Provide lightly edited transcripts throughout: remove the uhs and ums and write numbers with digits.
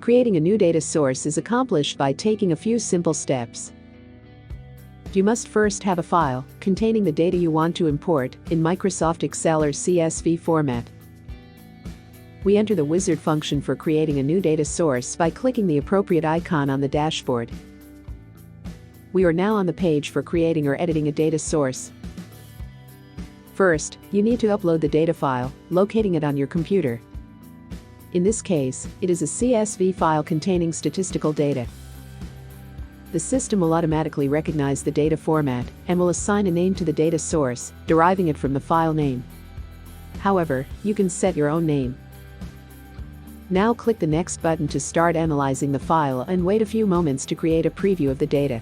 Creating a new data source is accomplished by taking a few simple steps. You must first have a file containing the data you want to import in Microsoft Excel or CSV format. We enter the wizard function for creating a new data source by clicking the appropriate icon on the dashboard. We are now on the page for creating or editing a data source. First, you need to upload the data file, locating it on your computer. In this case, it is a CSV file containing statistical data. The system will automatically recognize the data format and will assign a name to the data source, deriving it from the file name. However, you can set your own name. Now click the Next button to start analyzing the file and wait a few moments to create a preview of the data.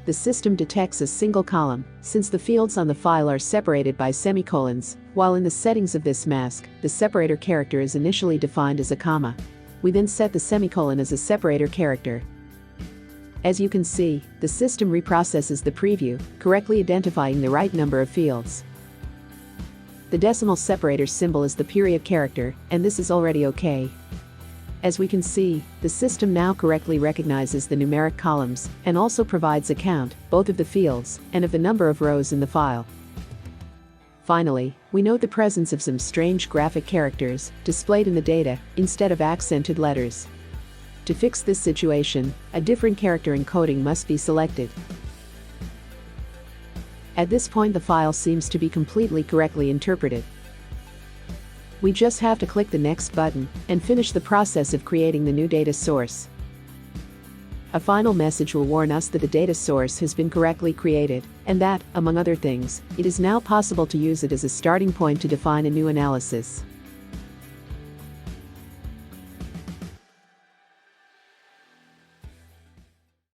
The system detects a single column, since the fields on the file are separated by semicolons, while in the settings of this mask, the separator character is initially defined as a comma. We then set the semicolon as a separator character. As you can see, the system reprocesses the preview, correctly identifying the right number of fields. The decimal separator symbol is the period character, and this is already okay. As we can see, the system now correctly recognizes the numeric columns and also provides a count, both of the fields and of the number of rows in the file. Finally, we note the presence of some strange graphic characters displayed in the data instead of accented letters. To fix this situation, a different character encoding must be selected. At this point, the file seems to be completely correctly interpreted. We just have to click the Next button and finish the process of creating the new data source. A final message will warn us that the data source has been correctly created, and that, among other things, it is now possible to use it as a starting point to define a new analysis.